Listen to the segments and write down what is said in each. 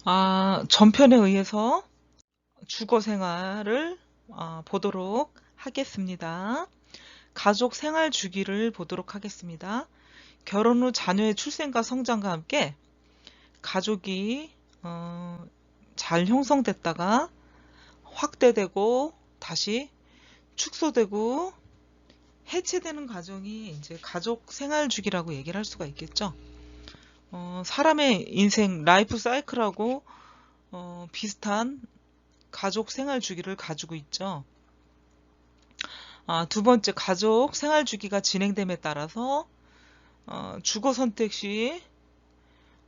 전편에 의해서 주거 생활을 보도록 하겠습니다. 가족 생활 주기를 보도록 하겠습니다. 결혼 후 자녀의 출생과 성장과 함께 가족이 잘 형성됐다가 확대되고 다시 축소되고 해체되는 과정이 이제 가족 생활 주기라고 얘기를 할 수가 있겠죠. 사람의 인생 라이프 사이클하고 비슷한 가족 생활 주기를 가지고 있죠. 두 번째, 가족 생활 주기가 진행됨에 따라서 주거 선택 시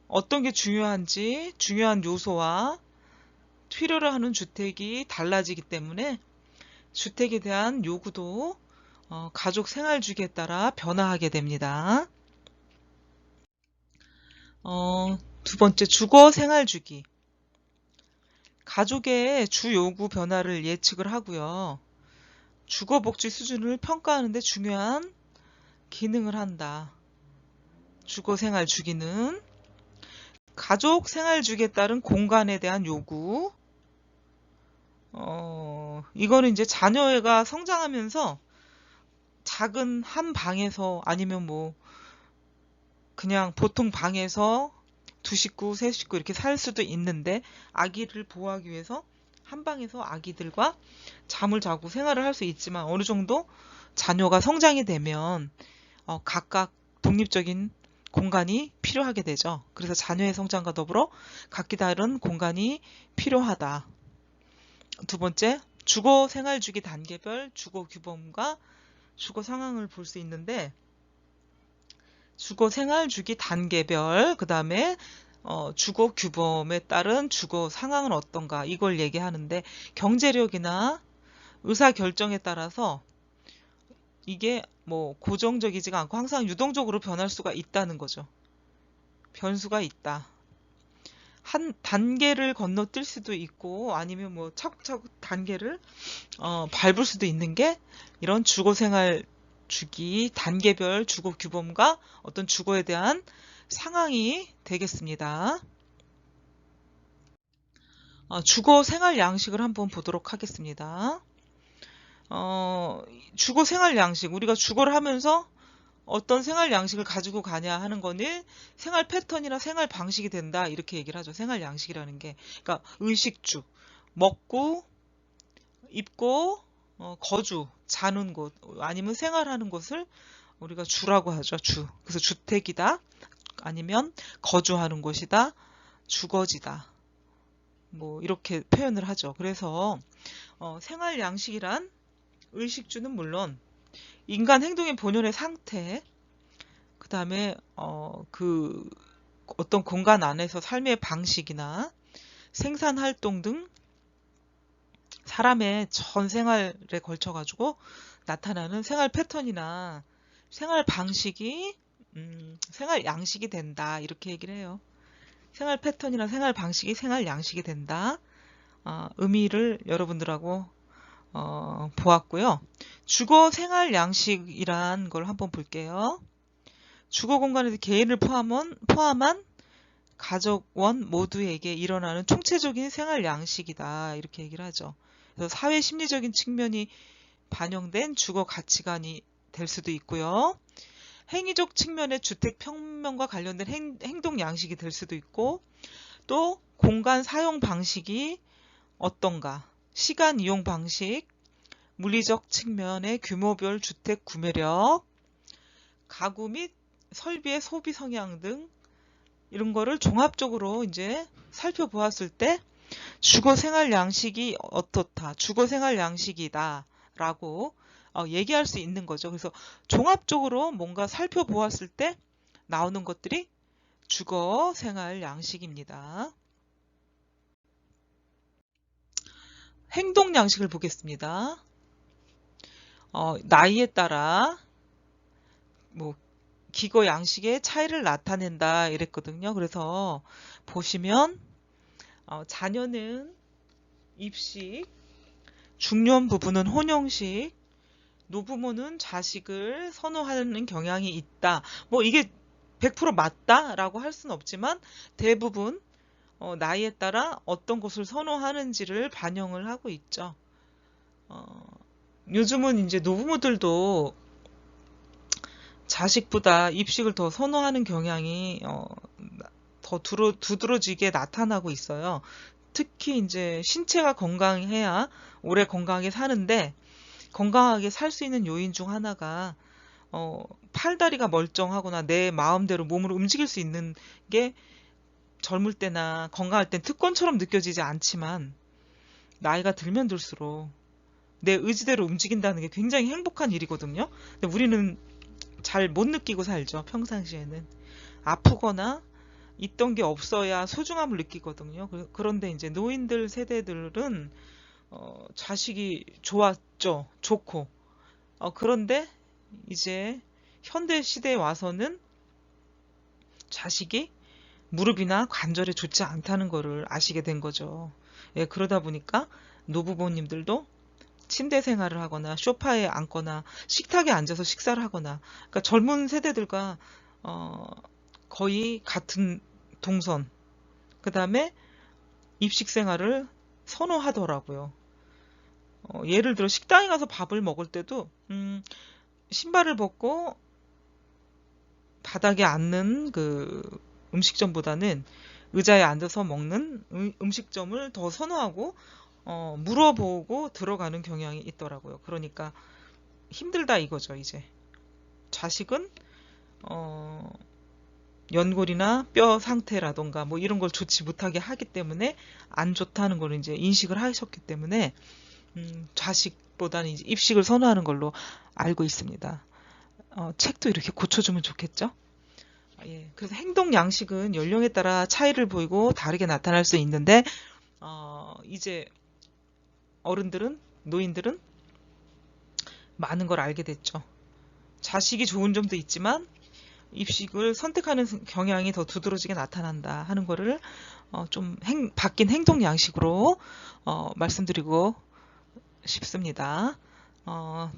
어떤 게 중요한지 중요한 요소와 필요로 하는 주택이 달라지기 때문에 주택에 대한 요구도 가족 생활 주기에 따라 변화하게 됩니다. 두 번째, 주거 생활 주기. 가족의 주 요구 변화를 예측을 하고요. 주거 복지 수준을 평가하는 데 중요한 기능을 한다. 주거 생활 주기는 가족 생활 주기에 따른 공간에 대한 요구. 이거는 이제 자녀가 성장하면서 작은 한 방에서 아니면 뭐 그냥 보통 방에서 두 식구, 세 식구 이렇게 살 수도 있는데 아기를 보호하기 위해서 한 방에서 아기들과 잠을 자고 생활을 할 수 있지만 어느 정도 자녀가 성장이 되면 각각 독립적인 공간이 필요하게 되죠. 그래서 자녀의 성장과 더불어 각기 다른 공간이 필요하다. 두 번째, 주거 생활 주기 단계별 주거 규범과 주거 상황을 볼 수 있는데 주거 생활 주기 단계별 그다음에 주거 규범에 따른 주거 상황은 어떤가 이걸 얘기하는데 경제력이나 의사 결정에 따라서 이게 뭐 고정적이지가 않고 항상 유동적으로 변할 수가 있다는 거죠. 변수가 있다. 한 단계를 건너뛸 수도 있고 아니면 뭐 차곡차곡 단계를 밟을 수도 있는 게 이런 주거생활 주기 단계별 주거 규범과 어떤 주거에 대한 상황이 되겠습니다. 주거 생활 양식을 한번 보도록 하겠습니다. 주거 생활 양식, 우리가 주거를 하면서 어떤 생활 양식을 가지고 가냐 하는 거는 생활 패턴이나 생활 방식이 된다 이렇게 얘기를 하죠. 생활 양식이라는 게 그러니까 의식주, 먹고 입고 거주, 자는 곳 아니면 생활하는 곳을 우리가 주라고 하죠. 주. 그래서 주택이다 아니면 거주하는 곳이다, 주거지다. 뭐 이렇게 표현을 하죠. 그래서 생활 양식이란 의식주는 물론 인간 행동의 본연의 상태, 그 다음에 그 어떤 공간 안에서 삶의 방식이나 생산 활동 등 사람의 전 생활에 걸쳐 가지고 나타나는 생활 패턴이나 생활 방식이 생활 양식이 된다 이렇게 얘기를 해요. 생활 패턴이나 생활 방식이 생활 양식이 된다. 의미를 여러분들하고 보았고요. 주거 생활 양식이란 걸 한번 볼게요. 주거 공간에서 개인을 포함한 가족원 모두에게 일어나는 총체적인 생활 양식이다. 이렇게 얘기를 하죠. 그래서 사회 심리적인 측면이 반영된 주거 가치관이 될 수도 있고요. 행위적 측면의 주택 평면과 관련된 행동 양식이 될 수도 있고 또 공간 사용 방식이 어떤가, 시간 이용 방식, 물리적 측면의 규모별 주택 구매력, 가구 및 설비의 소비 성향 등 이런 거를 종합적으로 이제 살펴보았을 때 주거 생활 양식이 어떻다, 주거 생활 양식이다 라고 얘기할 수 있는 거죠. 그래서 종합적으로 뭔가 살펴보았을 때 나오는 것들이 주거 생활 양식입니다. 행동 양식을 보겠습니다. 나이에 따라 뭐 기거 양식의 차이를 나타낸다 이랬거든요. 그래서 보시면 자녀는 입식, 중년 부부는 혼영식, 노부모는 자식을 선호하는 경향이 있다. 뭐 이게 100% 맞다라고 할 수는 없지만 대부분 나이에 따라 어떤 것을 선호하는지를 반영을 하고 있죠. 어, 요즘은 이제 노부모들도 자식보다 입식을 더 선호하는 경향이 더 두드러지게 나타나고 있어요. 특히 이제 신체가 건강해야 오래 건강하게 사는데, 건강하게 살 수 있는 요인 중 하나가 팔다리가 멀쩡하거나 내 마음대로 몸을 움직일 수 있는 게 젊을 때나 건강할 땐 특권처럼 느껴지지 않지만, 나이가 들면 들수록 내 의지대로 움직인다는 게 굉장히 행복한 일이거든요. 근데 우리는 잘 못 느끼고 살죠. 평상시에는 아프거나 있던 게 없어야 소중함을 느끼거든요. 그런데 이제 노인들 세대들은 자식이 좋았죠. 좋고. 그런데 이제 현대 시대에 와서는 자식이 무릎이나 관절에 좋지 않다는 거를 아시게 된 거죠. 예, 그러다 보니까 노부모님들도 침대 생활을 하거나 소파에 앉거나 식탁에 앉아서 식사를 하거나, 그러니까 젊은 세대들과 어, 거의 같은 동선, 그 다음에 입식 생활을 선호하더라고요. 예를 들어 식당에 가서 밥을 먹을 때도 신발을 벗고 바닥에 앉는 그 음식점보다는 의자에 앉아서 먹는 음식점을 더 선호하고 물어보고 들어가는 경향이 있더라고요. 그러니까 힘들다 이거죠, 이제. 자식은 어, 연골이나 뼈 상태라던가 뭐 이런 걸 좋지 못하게 하기 때문에 안 좋다는 걸 이제 인식을 하셨기 때문에 자식보다는 이제 입식을 선호하는 걸로 알고 있습니다. 책도 이렇게 고쳐주면 좋겠죠? 예, 그래서 행동 양식은 연령에 따라 차이를 보이고 다르게 나타날 수 있는데, 이제 어른들은, 노인들은 많은 걸 알게 됐죠. 자식이 좋은 점도 있지만 입식을 선택하는 경향이 더 두드러지게 나타난다 하는 거를 좀 바뀐 행동 양식으로 말씀드리고 싶습니다.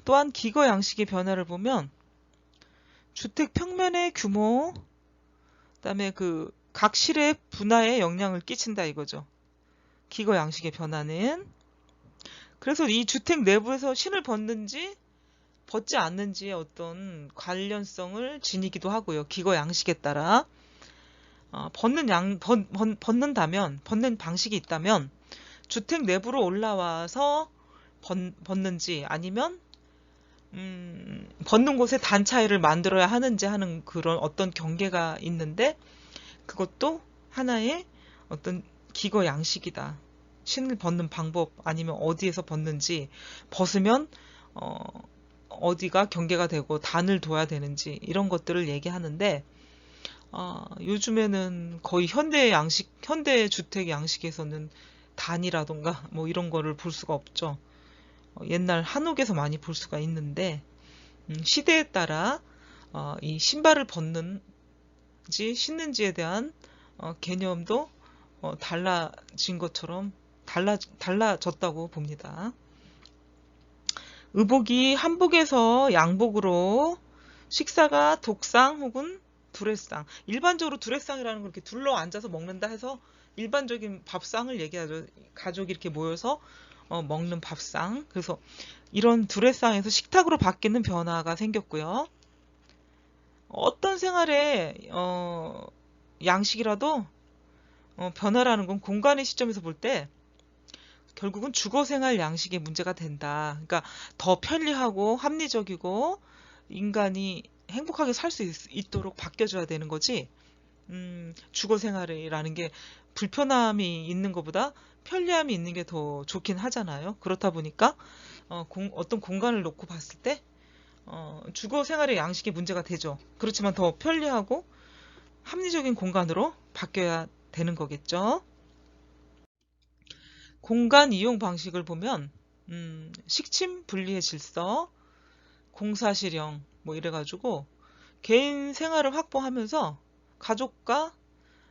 또한 기거 양식의 변화를 보면 주택 평면의 규모, 그다음에 그 각 실의 분화에 영향을 끼친다 이거죠. 기거 양식의 변화는. 그래서 이 주택 내부에서 신을 벗는지 벗지 않는지의 어떤 관련성을 지니기도 하고요. 기거 양식에 따라 벗는다면, 벗는 방식이 있다면 주택 내부로 올라와서 벗는지, 아니면 벗는 곳에 단차이를 만들어야 하는지 하는 그런 어떤 경계가 있는데, 그것도 하나의 어떤 기거 양식이다. 신을 벗는 방법, 아니면 어디에서 벗는지, 벗으면 어디가 경계가 되고 단을 둬야 되는지, 이런 것들을 얘기하는데, 요즘에는 거의 현대 주택 양식에서는 단이라던가 뭐 이런 거를 볼 수가 없죠. 옛날 한옥에서 많이 볼 수가 있는데, 시대에 따라 이 신발을 벗는지 신는지에 대한 개념도 달라진 것처럼 달라졌다고 봅니다. 의복이 한복에서 양복으로, 식사가 독상 혹은 두레상. 일반적으로 두레상이라는 걸 이렇게 둘러 앉아서 먹는다 해서 일반적인 밥상을 얘기하죠. 가족이 이렇게 모여서 먹는 밥상. 그래서 이런 두레상에서 식탁으로 바뀌는 변화가 생겼고요. 어떤 생활의 양식이라도 변화라는 건 공간의 시점에서 볼 때 결국은 주거생활 양식의 문제가 된다. 그러니까 더 편리하고 합리적이고 인간이 행복하게 살 수 있도록 바뀌어줘야 되는 거지. 주거생활이라는 게 불편함이 있는 것보다 편리함이 있는 게 더 좋긴 하잖아요. 그렇다 보니까 어떤 공간을 놓고 봤을 때 주거생활의 양식이 문제가 되죠. 그렇지만 더 편리하고 합리적인 공간으로 바뀌어야 되는 거겠죠. 공간 이용 방식을 보면 식침 분리의 질서, 공사실형 뭐 이래가지고 개인 생활을 확보하면서 가족과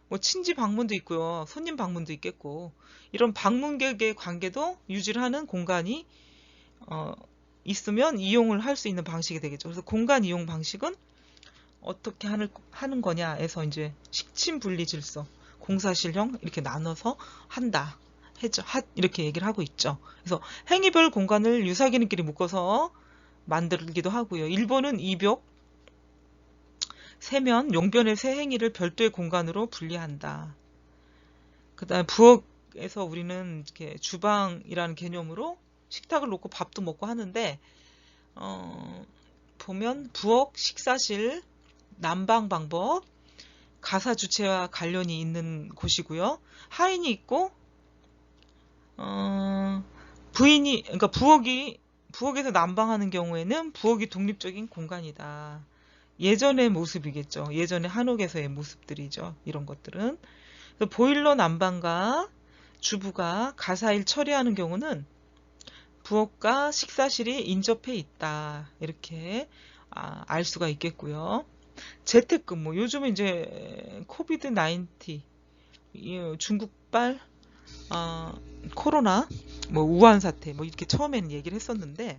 뭐 친지 방문도 있고요, 손님 방문도 있겠고, 이런 방문객의 관계도 유지를 하는 공간이 있으면 이용을 할 수 있는 방식이 되겠죠. 그래서 공간 이용 방식은 어떻게 하는 거냐에서 이제 식침 분리 질서, 공사실형 이렇게 나눠서 한다. 이렇게 얘기를 하고 있죠. 그래서 행위별 공간을 유사기능끼리 묶어서 만들기도 하고요. 일본은 이벽, 세면, 용변의 세 행위를 별도의 공간으로 분리한다. 그 다음에 부엌에서 우리는 이렇게 주방이라는 개념으로 식탁을 놓고 밥도 먹고 하는데, 보면 부엌, 식사실, 난방 방법, 가사 주체와 관련이 있는 곳이고요. 하인이 있고, 그러니까 부엌에서 난방하는 경우에는 부엌이 독립적인 공간이다. 예전의 모습이겠죠. 예전의 한옥에서의 모습들이죠. 이런 것들은. 보일러 난방과 주부가 가사일 처리하는 경우는 부엌과 식사실이 인접해 있다. 이렇게 알 수가 있겠고요. 재택근무. 요즘은 이제 코비드 19 중국발 코로나 우한 사태 이렇게 처음에는 얘기를 했었는데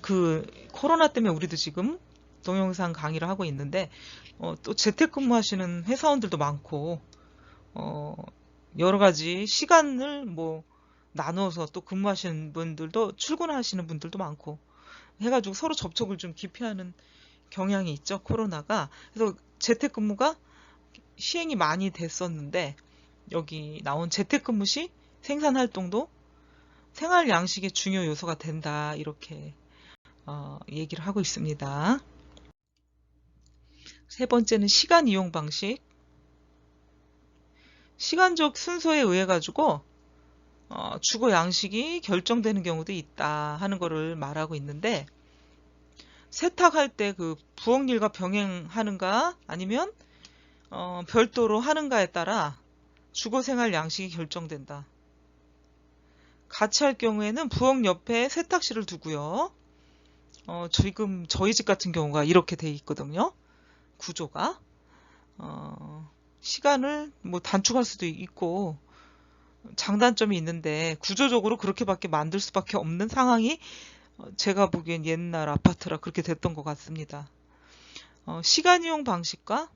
그 코로나 때문에 우리도 지금 동영상 강의를 하고 있는데 또 재택근무하시는 회사원들도 많고 여러 가지 시간을 나눠서 또 근무하시는 분들도 출근하시는 분들도 많고 해가지고 서로 접촉을 좀 기피하는 경향이 있죠. 코로나가. 그래서 재택근무가 시행이 많이 됐었는데 여기 나온 재택근무 시 생산활동도 생활 양식의 중요 요소가 된다. 이렇게 얘기를 하고 있습니다. 세 번째는 시간 이용 방식. 시간적 순서에 의해 가지고 주거 양식이 결정되는 경우도 있다 하는 거를 말하고 있는데 세탁할 때 그 부엌 일과 병행하는가 아니면 별도로 하는가에 따라 주거 생활 양식이 결정된다. 같이 할 경우에는 부엌 옆에 세탁실을 두고요. 지금 저희 집 같은 경우가 이렇게 돼 있거든요. 구조가. 시간을 단축할 수도 있고 장단점이 있는데 구조적으로 그렇게밖에 만들 수밖에 없는 상황이 제가 보기엔 옛날 아파트라 그렇게 됐던 것 같습니다. 시간 이용 방식과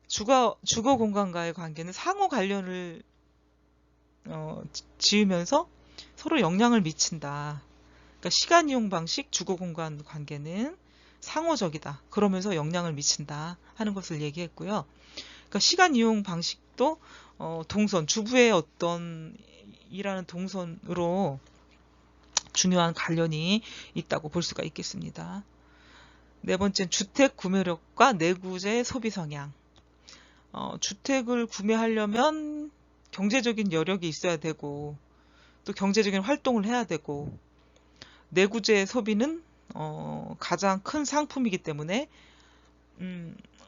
주거 공간과의 관계는 상호 관련을 지으면서 서로 영향을 미친다. 그러니까 시간 이용 방식, 주거 공간 관계는 상호적이다. 그러면서 영향을 미친다 하는 것을 얘기했고요. 그러니까 시간 이용 방식도 동선, 주부의 어떤 일하는 동선으로 중요한 관련이 있다고 볼 수가 있겠습니다. 네 번째는 주택 구매력과 내구재 소비 성향. 주택을 구매하려면 경제적인 여력이 있어야 되고 또 경제적인 활동을 해야 되고 내구재 소비는 가장 큰 상품이기 때문에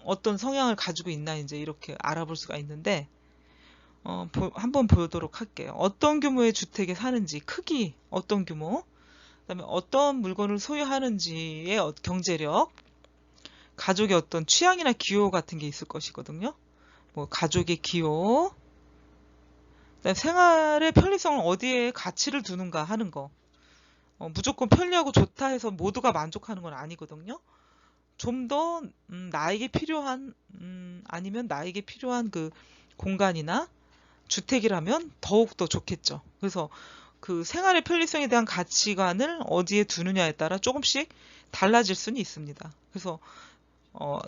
어떤 성향을 가지고 있나 이제 이렇게 알아볼 수가 있는데 한번 보도록 할게요. 어떤 규모의 주택에 사는지, 크기, 어떤 규모, 그다음에 어떤 물건을 소유하는지의 경제력, 가족의 어떤 취향이나 기호 같은 게 있을 것이거든요. 가족의 기호, 그다음에 생활의 편리성을 어디에 가치를 두는가 하는 거. 무조건 편리하고 좋다 해서 모두가 만족하는 건 아니거든요. 좀 더 나에게 필요한 아니면 나에게 필요한 그 공간이나 주택이라면 더욱 더 좋겠죠. 그래서 그 생활의 편리성에 대한 가치관을 어디에 두느냐에 따라 조금씩 달라질 수는 있습니다. 그래서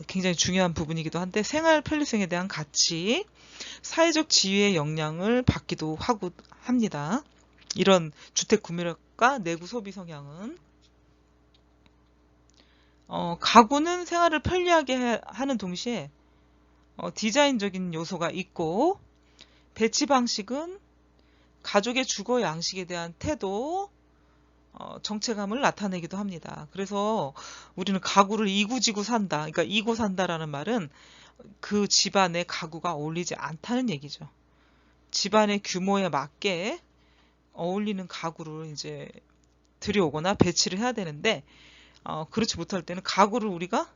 굉장히 중요한 부분이기도 한데 생활 편리성에 대한 가치, 사회적 지위의 영향을 받기도 하고 합니다. 이런 주택 구매력과 내구 소비 성향은 가구는 생활을 편리하게 하는 동시에 디자인적인 요소가 있고 배치 방식은 가족의 주거 양식에 대한 태도, 정체감을 나타내기도 합니다. 그래서 우리는 가구를 이구지구 산다. 그러니까 이고 산다라는 말은 그 집안의 가구가 어울리지 않다는 얘기죠. 집안의 규모에 맞게 어울리는 가구를 이제 들여오거나 배치를 해야 되는데 그렇지 못할 때는 가구를 우리가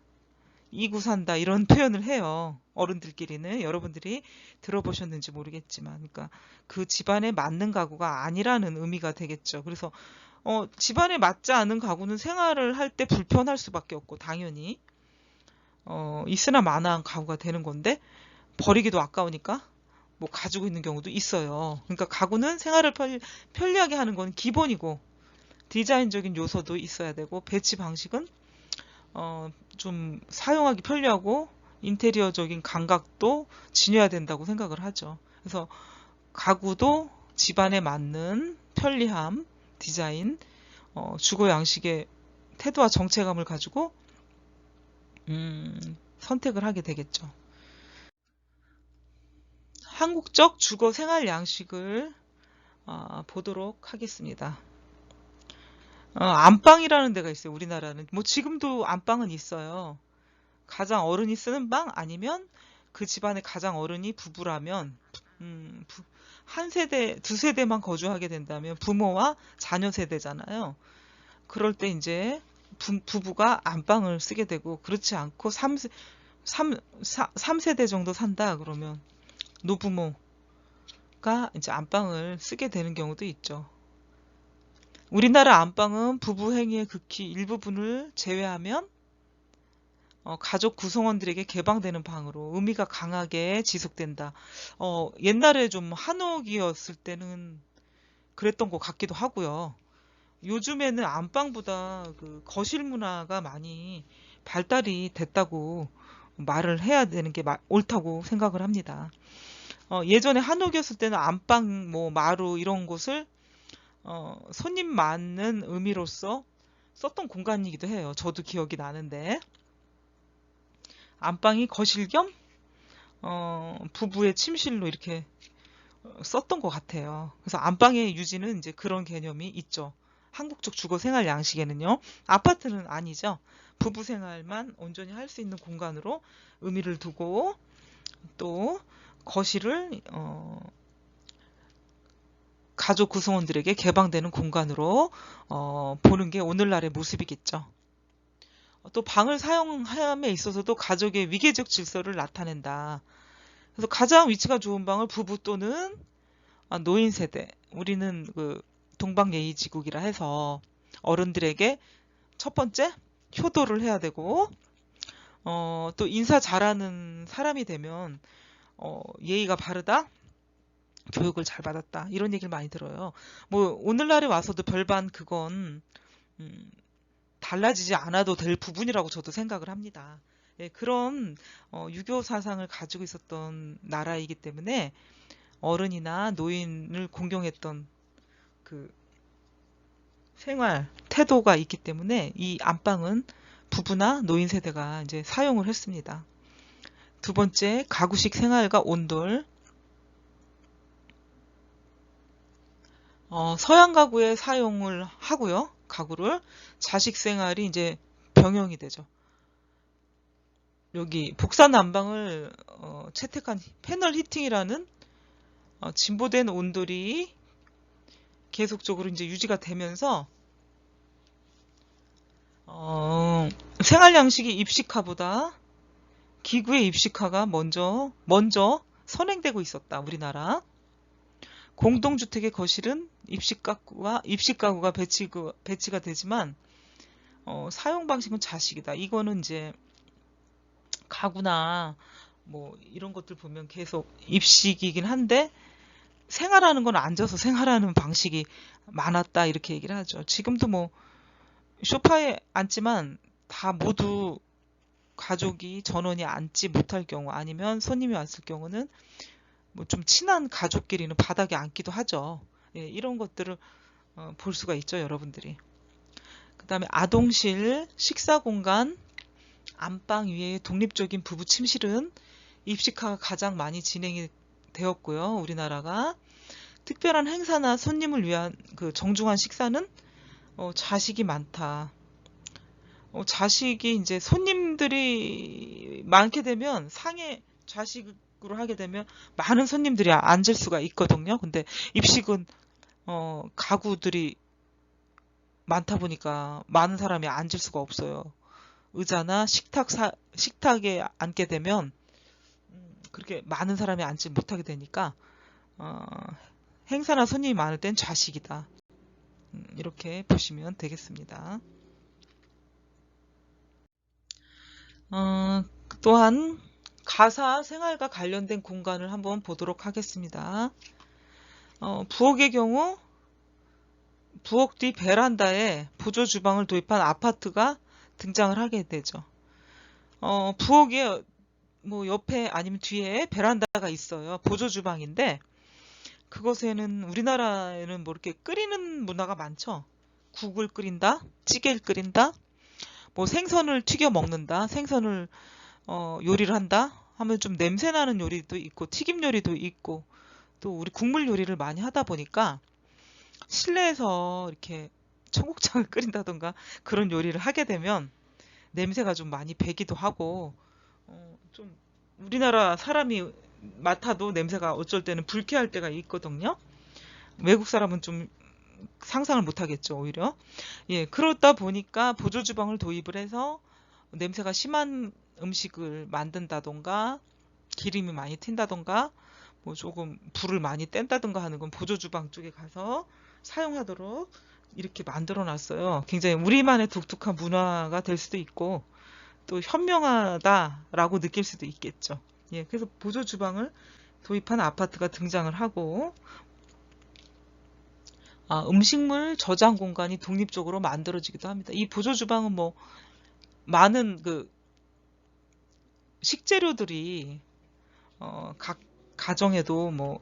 이구 산다 이런 표현을 해요. 어른들끼리는 여러분들이 들어보셨는지 모르겠지만 그러니까 그 집안에 맞는 가구가 아니라는 의미가 되겠죠. 그래서 집안에 맞지 않은 가구는 생활을 할 때 불편할 수밖에 없고 당연히 있으나 마나한 가구가 되는 건데 버리기도 아까우니까 뭐 가지고 있는 경우도 있어요. 그러니까 가구는 생활을 편리하게 하는 건 기본이고 디자인적인 요소도 있어야 되고 배치 방식은 좀 사용하기 편리하고 인테리어적인 감각도 지녀야 된다고 생각을 하죠. 그래서 가구도 집안에 맞는 편리함, 디자인, 주거 양식의 태도와 정체감을 가지고 선택을 하게 되겠죠. 한국적 주거 생활 양식을 보도록 하겠습니다. 안방이라는 데가 있어요. 우리나라는. 뭐 지금도 안방은 있어요. 가장 어른이 쓰는 방 아니면 그 집안의 가장 어른이 부부라면 한 세대, 두 세대만 거주하게 된다면 부모와 자녀 세대잖아요. 그럴 때 이제 부부가 안방을 쓰게 되고 그렇지 않고 3세대 정도 산다 그러면 노부모가 이제 안방을 쓰게 되는 경우도 있죠. 우리나라 안방은 부부 행위의 극히 일부분을 제외하면 가족 구성원들에게 개방되는 방으로 의미가 강하게 지속된다. 옛날에 좀 한옥이었을 때는 그랬던 것 같기도 하고요. 요즘에는 안방보다 그 거실 문화가 많이 발달이 됐다고 말을 해야 되는 게 옳다고 생각을 합니다. 예전에 한옥이었을 때는 안방, 뭐 마루 이런 곳을 손님 많은 의미로서 썼던 공간이기도 해요. 저도 기억이 나는데 안방이 거실 겸 부부의 침실로 이렇게 썼던 것 같아요. 그래서 안방의 유지는 이제 그런 개념이 있죠. 한국적 주거 생활 양식에는요. 아파트는 아니죠. 부부 생활만 온전히 할 수 있는 공간으로 의미를 두고 또 거실을 가족 구성원들에게 개방되는 공간으로 보는 게 오늘날의 모습이겠죠. 또 방을 사용함에 있어서도 가족의 위계적 질서를 나타낸다. 그래서 가장 위치가 좋은 방을 부부 또는 노인 세대, 우리는 그 동방예의지국이라 해서 어른들에게 첫 번째 효도를 해야 되고 또 인사 잘하는 사람이 되면 예의가 바르다, 교육을 잘 받았다 이런 얘기를 많이 들어요. 뭐 오늘날에 와서도 별반 그건 달라지지 않아도 될 부분이라고 저도 생각을 합니다. 예, 그런 유교 사상을 가지고 있었던 나라이기 때문에 어른이나 노인을 공경했던 그 생활 태도가 있기 때문에 이 안방은 부부나 노인 세대가 이제 사용을 했습니다. 두 번째, 가구식 생활과 온돌. 서양 가구에 사용을 하고요. 가구를 자식 생활이 이제 병영이 되죠. 여기 복사 난방을 채택한 패널 히팅이라는 진보된 온돌이 계속적으로 이제 유지가 되면서 생활 양식이 입식화보다 기구의 입식화가 먼저 선행되고 있었다. 우리나라. 공동주택의 거실은 입식가구가 배치가 되지만 사용 방식은 자식이다. 이거는 이제 가구나 뭐 이런 것들 보면 계속 입식이긴 한데 생활하는 건 앉아서 생활하는 방식이 많았다 이렇게 얘기를 하죠. 지금도 뭐 소파에 앉지만 다 모두 가족이 전원이 앉지 못할 경우 아니면 손님이 왔을 경우는 뭐 좀 친한 가족끼리는 바닥에 앉기도 하죠. 예, 이런 것들을 볼 수가 있죠, 여러분들이. 그 다음에 아동실, 식사공간, 안방 위에 독립적인 부부 침실은 입식화가 가장 많이 진행이 되었고요. 우리나라가 특별한 행사나 손님을 위한 그 정중한 식사는 자식이 많다. 자식이 이제 손님들이 많게 되면 상해 좌식으로 하게 되면 많은 손님들이 앉을 수가 있거든요. 근데 입식은 가구들이 많다 보니까 많은 사람이 앉을 수가 없어요. 의자나 식탁에 앉게 되면 그렇게 많은 사람이 앉지 못하게 되니까 행사나 손님이 많을 땐 좌식이다. 이렇게 보시면 되겠습니다. 또한 가사 생활과 관련된 공간을 한번 보도록 하겠습니다. 부엌의 경우 부엌 뒤 베란다에 보조 주방을 도입한 아파트가 등장을 하게 되죠. 부엌에 뭐 옆에 아니면 뒤에 베란다가 있어요. 보조 주방인데 그것에는 우리나라에는 뭐 이렇게 끓이는 문화가 많죠. 국을 끓인다, 찌개를 끓인다, 뭐 생선을 튀겨 먹는다, 생선을 요리를 한다 하면 좀 냄새 나는 요리도 있고 튀김 요리도 있고 또 우리 국물 요리를 많이 하다 보니까 실내에서 이렇게 청국장을 끓인다던가 그런 요리를 하게 되면 냄새가 좀 많이 배기도 하고 좀 우리나라 사람이 맡아도 냄새가 어쩔 때는 불쾌할 때가 있거든요. 외국 사람은 좀 상상을 못 하겠죠, 오히려. 예, 그러다 보니까 보조 주방을 도입을 해서 냄새가 심한 음식을 만든다던가 기름이 많이 튄다던가 뭐 조금 불을 많이 뗀다던가 하는 건 보조 주방 쪽에 가서 사용하도록 이렇게 만들어 놨어요. 굉장히 우리만의 독특한 문화가 될 수도 있고 또 현명하다라고 느낄 수도 있겠죠. 예, 그래서 보조 주방을 도입한 아파트가 등장을 하고 음식물 저장 공간이 독립적으로 만들어지기도 합니다. 이 보조 주방은 뭐 많은 그 식재료들이 각 가정에도 뭐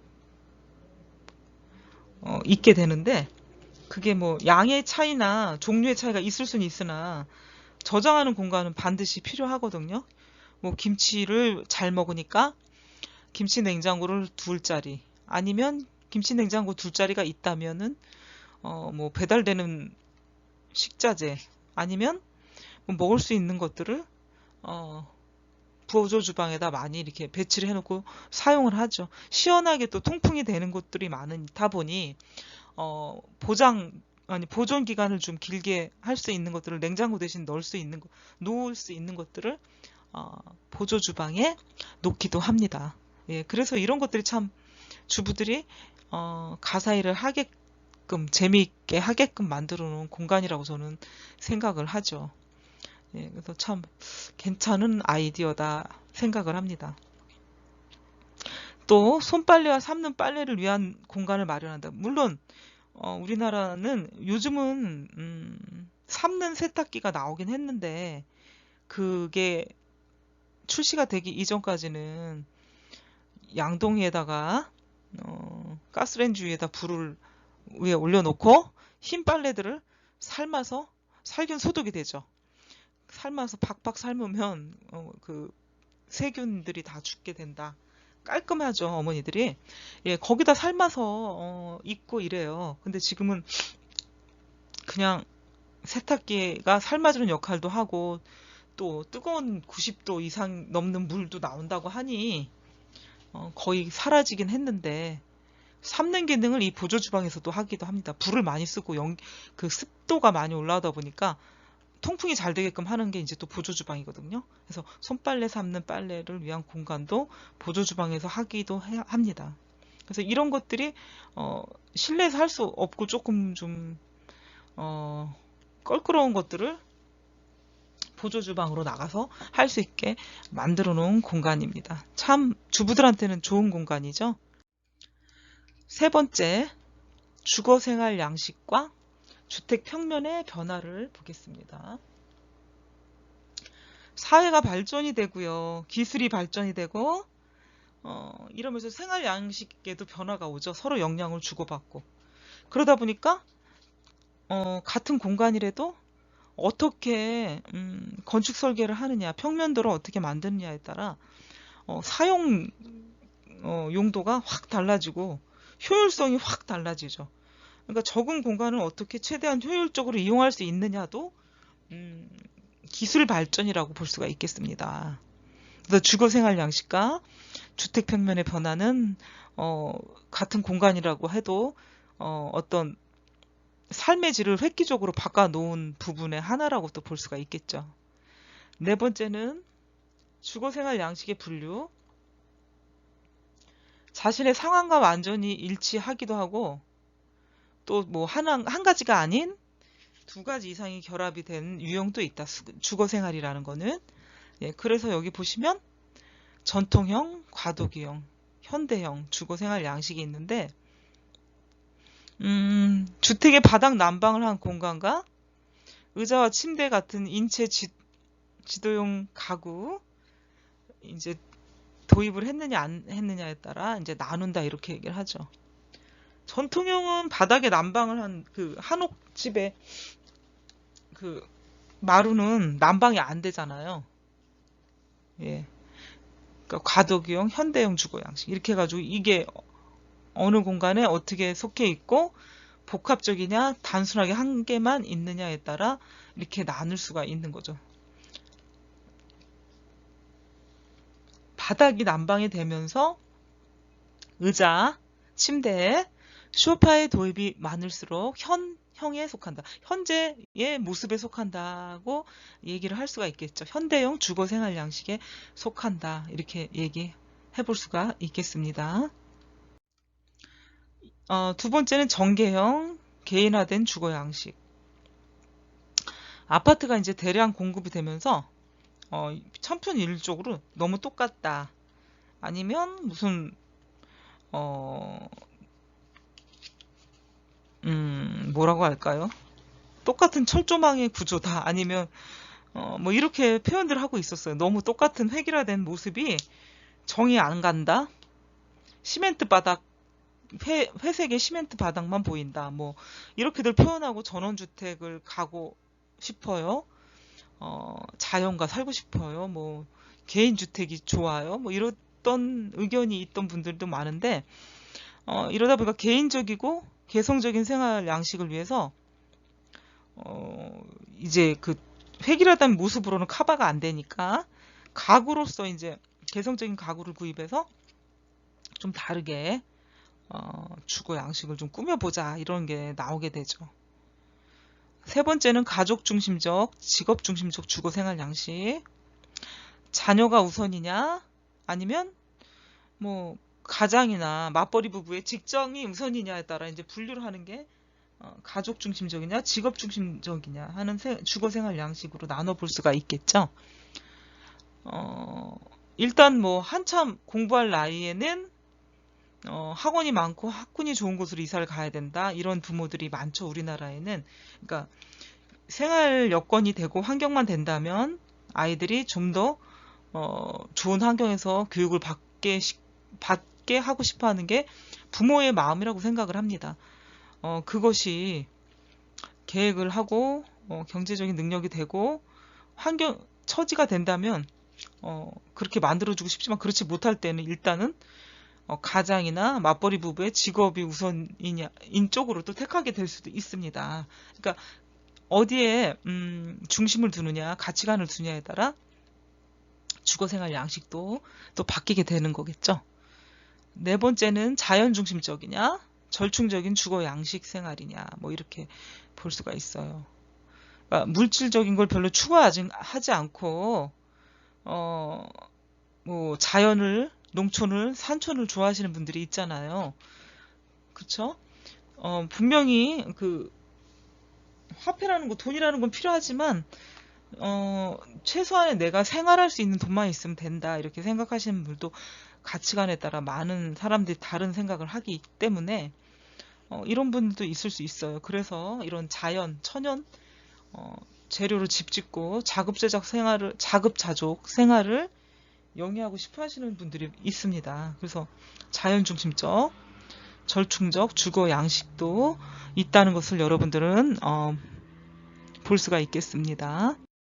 있게 되는데 그게 뭐 양의 차이나 종류의 차이가 있을 수는 있으나 저장하는 공간은 반드시 필요하거든요. 뭐 김치를 잘 먹으니까 김치 냉장고를 둘 자리 아니면 김치 냉장고 둘 자리가 있다면은 뭐 배달되는 식자재 아니면 뭐 먹을 수 있는 것들을 보조 주방에다 많이 이렇게 배치를 해놓고 사용을 하죠. 시원하게 또 통풍이 되는 곳들이 많다 보니 보존 기간을 좀 길게 할 수 있는 것들을 냉장고 대신 놓을 수 있는 것들을 보조 주방에 놓기도 합니다. 예, 그래서 이런 것들이 참 주부들이 가사 일을 하게끔 재미있게 하게끔 만들어 놓은 공간이라고 저는 생각을 하죠. 예, 그래서 참 괜찮은 아이디어다 생각을 합니다. 또 손빨래와 삶는 빨래를 위한 공간을 마련한다. 물론 우리나라는 요즘은 삶는 세탁기가 나오긴 했는데 그게 출시가 되기 이전까지는 양동이에다가 가스레인지 위에다 불을 위에 올려놓고 흰 빨래들을 삶아서 살균 소독이 되죠. 삶아서 박박 삶으면 그 세균들이 다 죽게 된다. 깔끔하죠, 어머니들이. 예, 거기다 삶아서 입고 이래요. 근데 지금은 그냥 세탁기가 삶아주는 역할도 하고 또 뜨거운 90도 이상 넘는 물도 나온다고 하니 거의 사라지긴 했는데 삶는 기능을 이 보조 주방에서도 하기도 합니다. 불을 많이 쓰고 그 습도가 많이 올라오다 보니까 통풍이 잘 되게끔 하는 게 이제 또 보조 주방이거든요. 그래서 손빨래 삶는 빨래를 위한 공간도 보조 주방에서 하기도 합니다. 그래서 이런 것들이 실내에서 할 수 없고 조금 좀 껄끄러운 것들을 보조 주방으로 나가서 할 수 있게 만들어 놓은 공간입니다. 참 주부들한테는 좋은 공간이죠. 세 번째, 주거생활 양식과 주택 평면의 변화를 보겠습니다. 사회가 발전이 되고요. 기술이 발전이 되고 이러면서 생활 양식에도 변화가 오죠. 서로 영향을 주고받고. 그러다 보니까 같은 공간이라도 어떻게 건축 설계를 하느냐, 평면도를 어떻게 만드느냐에 따라 사용 용도가 확 달라지고 효율성이 확 달라지죠. 그러니까 적은 공간을 어떻게 최대한 효율적으로 이용할 수 있느냐도 기술 발전이라고 볼 수가 있겠습니다. 그래서 주거생활 양식과 주택 평면의 변화는 같은 공간이라고 해도 어떤 삶의 질을 획기적으로 바꿔놓은 부분의 하나라고 또 볼 수가 있겠죠. 네 번째는 주거생활 양식의 분류. 자신의 상황과 완전히 일치하기도 하고 또 뭐 한 가지가 아닌 두 가지 이상이 결합이 된 유형도 있다. 주거생활이라는 거는. 예, 그래서 여기 보시면 전통형, 과도기형, 현대형 주거생활 양식이 있는데 주택의 바닥 난방을 한 공간과 의자와 침대 같은 인체 지도용 가구 이제 도입을 했느냐 안 했느냐에 따라 이제 나눈다 이렇게 얘기를 하죠. 전통형은 바닥에 난방을 한 그 한옥집에 그 마루는 난방이 안 되잖아요. 예. 그러니까 과도기형, 현대형 주거 양식 이렇게 해가지고 이게 어느 공간에 어떻게 속해 있고 복합적이냐 단순하게 한 개만 있느냐에 따라 이렇게 나눌 수가 있는 거죠. 바닥이 난방이 되면서 의자, 침대, 소파의 도입이 많을수록 현형에 속한다. 현재의 모습에 속한다고 얘기를 할 수가 있겠죠. 현대형 주거생활 양식에 속한다. 이렇게 얘기해 볼 수가 있겠습니다. 두 번째는 전개형 개인화된 주거 양식. 아파트가 이제 대량 공급이 되면서 천편일률적으로 너무 똑같다. 아니면 무슨 뭐라고 할까요? 똑같은 철조망의 구조다. 아니면 뭐 이렇게 표현들 하고 있었어요. 너무 똑같은 획일화된 모습이 정이 안 간다. 시멘트 바닥 회색의 시멘트 바닥만 보인다. 뭐 이렇게들 표현하고 전원주택을 가고 싶어요. 자연과 살고 싶어요. 뭐 개인주택이 좋아요. 뭐 이랬던 의견이 있던 분들도 많은데 이러다 보니까 개인적이고 개성적인 생활 양식을 위해서 이제 그 획일화된 모습으로는 커버가 안 되니까 가구로서 이제 개성적인 가구를 구입해서 좀 다르게 주거 양식을 좀 꾸며보자 이런 게 나오게 되죠. 세 번째는 가족 중심적, 직업 중심적 주거 생활 양식. 자녀가 우선이냐 아니면 뭐 가장이나 맞벌이 부부의 직장이 우선이냐에 따라 이제 분류를 하는 게 가족 중심적이냐 직업 중심적이냐 하는 주거 생활 양식으로 나눠 볼 수가 있겠죠. 일단 뭐 한참 공부할 나이에는 학원이 많고 학군이 좋은 곳으로 이사를 가야 된다. 이런 부모들이 많죠. 우리나라에는. 그러니까 생활 여건이 되고 환경만 된다면 아이들이 좀 더 좋은 환경에서 교육을 받게 하고 싶어 하는 게 부모의 마음이라고 생각을 합니다. 그것이 계획을 하고 경제적인 능력이 되고 처지가 된다면 그렇게 만들어주고 싶지만 그렇지 못할 때는 일단은 가장이나 맞벌이 부부의 직업이 우선인 쪽으로 또 택하게 될 수도 있습니다. 그러니까 어디에 중심을 두느냐, 가치관을 두느냐에 따라 주거생활 양식도 또 바뀌게 되는 거겠죠. 네 번째는 자연 중심적이냐, 절충적인 주거 양식 생활이냐, 뭐 이렇게 볼 수가 있어요. 그러니까 물질적인 걸 별로 추구하지 않고 뭐 자연을 농촌을 산촌을 좋아하시는 분들이 있잖아요. 그쵸? 분명히 그 화폐라는 거 돈이라는 건 필요하지만 최소한의 내가 생활할 수 있는 돈만 있으면 된다 이렇게 생각하시는 분들도 가치관에 따라 많은 사람들이 다른 생각을 하기 때문에 이런 분들도 있을 수 있어요. 그래서 이런 자연, 천연 재료로 집 짓고 자급자족 생활을 영위하고 싶어 하시는 분들이 있습니다. 그래서 자연 중심적, 절충적 주거 양식도 있다는 것을 여러분들은 볼 수가 있겠습니다.